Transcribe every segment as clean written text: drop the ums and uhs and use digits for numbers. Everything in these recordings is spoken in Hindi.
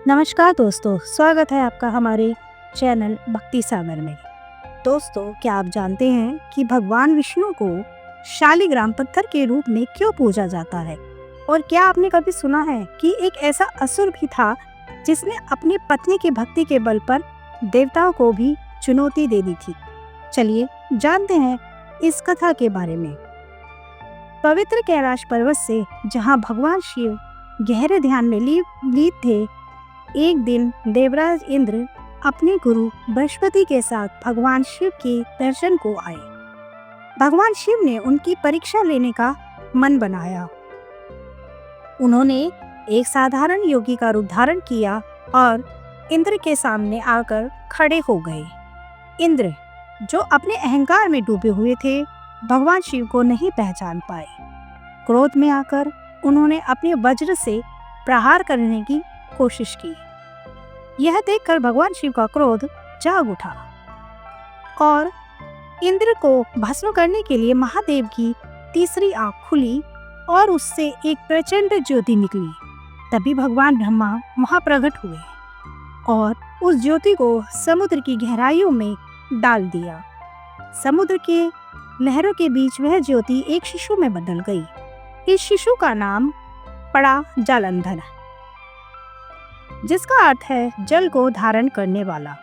नमस्कार दोस्तों, स्वागत है आपका हमारे चैनल भक्ति सागर में। दोस्तों, क्या आप जानते हैं कि भगवान विष्णु को शालिग्राम पत्थर के रूप में क्यों पूजा जाता है? और क्या आपने कभी सुना है कि एक ऐसा असुर भी था जिसने अपनी पत्नी की भक्ति के बल पर देवताओं को भी चुनौती दे दी थी? चलिए जानते हैं इस कथा के बारे में। पवित्र कैलाश पर्वत से जहाँ भगवान शिव गहरे ध्यान में लीन थे, एक दिन देवराज इंद्र अपने गुरु बृहस्पति के साथ भगवान शिव के दर्शन को आए। भगवान शिव ने उनकी परीक्षा लेने का मन बनाया। उन्होंने एक साधारण योगी का रूप धारण किया और इंद्र के सामने आकर खड़े हो गए। इंद्र, जो अपने अहंकार में डूबे हुए थे, भगवान शिव को नहीं पहचान पाए। क्रोध में आकर उन्होंने अपने वज्र से प्रहार करने की कोशिश की। यह देखकर भगवान शिव का क्रोध जाग उठा और इंद्र को भस्म करने के लिए महादेव की तीसरी आंख खुली और उससे एक प्रचंड ज्योति निकली। तभी भगवान ब्रह्मा वहां प्रकट हुए और उस ज्योति को समुद्र की गहराइयों में डाल दिया। समुद्र के लहरों के बीच वह ज्योति एक शिशु में बदल गई। इस शिशु का नाम पड़ा जालंधर, जिसका अर्थ है जल को धारण करने वाला।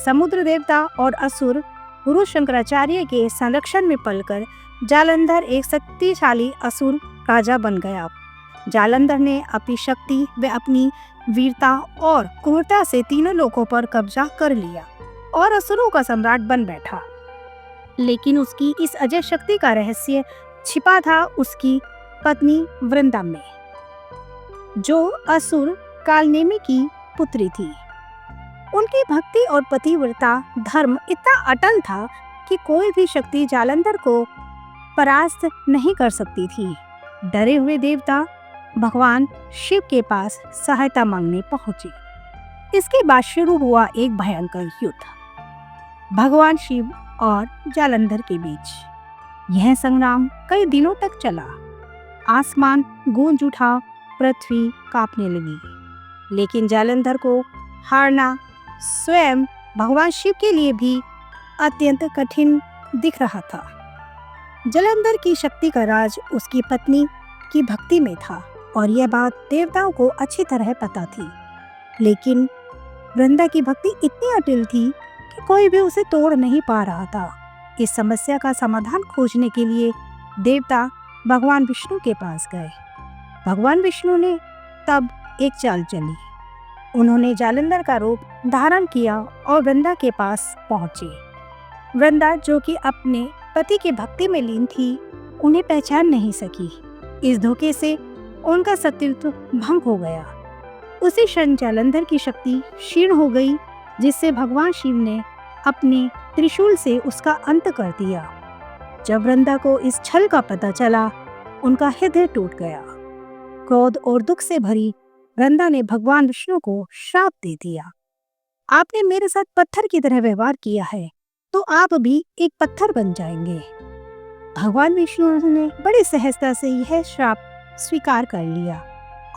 समुद्र देवता और असुर गुरु शंकराचार्य के संरक्षण में पलकर जालंधर एक शक्तिशाली असुर राजा बन गया। जालंधर ने अपनी शक्ति व अपनी वीरता और क्रूरता से तीनों लोकों पर कब्जा कर लिया और असुरों का सम्राट बन बैठा। लेकिन उसकी इस अजय शक्ति का रहस्य छिपा था उसकी पत्नी वृंदा में, जो असुर कालनेमी की पुत्री थी। उनकी भक्ति और पतिव्रता धर्म इतना अटल था कि कोई भी शक्ति जालंधर को परास्त नहीं कर सकती थी। डरे हुए देवता भगवान शिव के पास सहायता मांगने पहुंचे। इसके बाद शुरू हुआ एक भयंकर युद्ध भगवान शिव और जालंधर के बीच। यह संग्राम कई दिनों तक चला। आसमान गूंज उठा, पृथ्वी कांपने लगी। लेकिन जालंधर को हारना स्वयं भगवान शिव के लिए भी अत्यंत कठिन दिख रहा था। जालंधर की शक्ति का राज उसकी पत्नी की भक्ति में था और यह बात देवताओं को अच्छी तरह पता थी। लेकिन वृंदा की भक्ति इतनी अटल थी कि कोई भी उसे तोड़ नहीं पा रहा था। इस समस्या का समाधान खोजने के लिए देवता भगवान विष्णु के पास गए। भगवान विष्णु ने तब एक चाल चली। उन्होंने जालंधर का रूप धारण किया और वृंदा के पास पहुंचे। वृंदा, जो कि अपने पति की भक्ति में लीन थी, उन्हें पहचान नहीं सकी। इस धोखे से उनका सतीत्व भंग हो गया। उसी क्षण जालंधर की शक्ति क्षीण हो गई, जिससे भगवान शिव ने अपने त्रिशूल से उसका अंत कर दिया। जब वृंदा को इस छल का पता चला, उनका हृदय टूट गया। क्रोध और दुख से भरी वृंदा ने भगवान विष्णु को श्राप दे दिया। आपने मेरे साथ पत्थर की तरह व्यवहार किया है, तो आप भी एक पत्थर बन जाएंगे। भगवान विष्णु ने बड़ी सहजता से यह श्राप स्वीकार कर लिया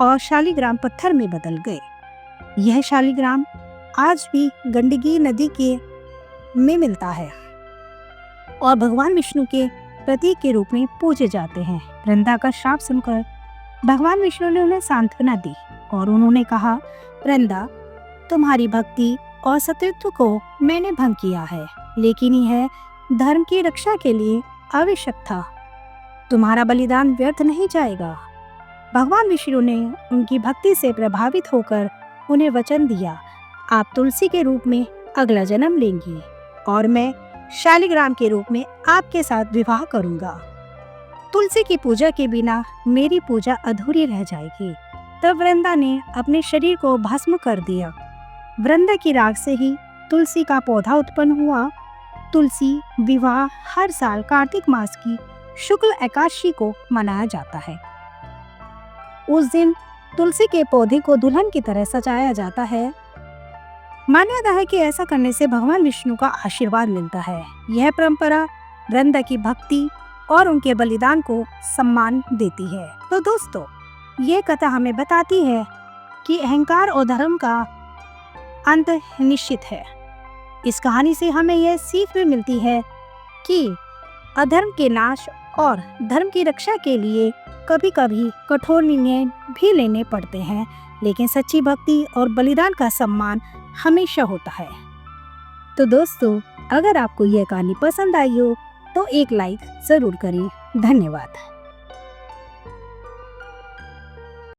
और शालिग्राम पत्थर में बदल गए। यह शालिग्राम आज भी गंडकी नदी के में मिलता है और भगवान विष्णु के प्रतीक के रूप में पूजे जाते हैं। वृंदा का श्राप सुनकर भगवान विष्णु ने उन्हें सांत्वना दी और उन्होंने कहा, वृंदा, तुम्हारी भक्ति और सतीत्व को मैंने भंग किया है, लेकिन यह धर्म की रक्षा के लिए आवश्यक था। तुम्हारा बलिदान व्यर्थ नहीं जाएगा। भगवान विष्णु ने उनकी भक्ति से प्रभावित होकर उन्हें वचन दिया, आप तुलसी के रूप में अगला जन्म लेंगी और मैं शालिग्राम के रूप में आपके साथ विवाह करूंगा। तुलसी की पूजा के बिना मेरी पूजा अधूरी रह जाएगी। तब वृंदा ने अपने शरीर को भस्म कर दिया। वृंदा की राख से ही तुलसी का पौधा उत्पन्न हुआ। तुलसी विवाह हर साल कार्तिक मास की शुक्ल एकादशी को मनाया जाता है। उस दिन तुलसी के पौधे को दुल्हन की तरह सजाया जाता है। मान्यता है कि ऐसा करने से भगवान विष्णु का आशीर्वाद मिलता है। यह परंपरा वृंदा की भक्ति और उनके बलिदान को सम्मान देती है। तो दोस्तों, ये कथा हमें बताती है कि अहंकार और धर्म का अंत निश्चित है। इस कहानी से हमें यह सीख भी मिलती है कि अधर्म के नाश और धर्म की रक्षा के लिए कभी कभी कठोर निर्णय भी लेने पड़ते हैं, लेकिन सच्ची भक्ति और बलिदान का सम्मान हमेशा होता है। तो दोस्तों, अगर आपको यह कहानी पसंद आई हो तो एक लाइक जरूर करें। धन्यवाद।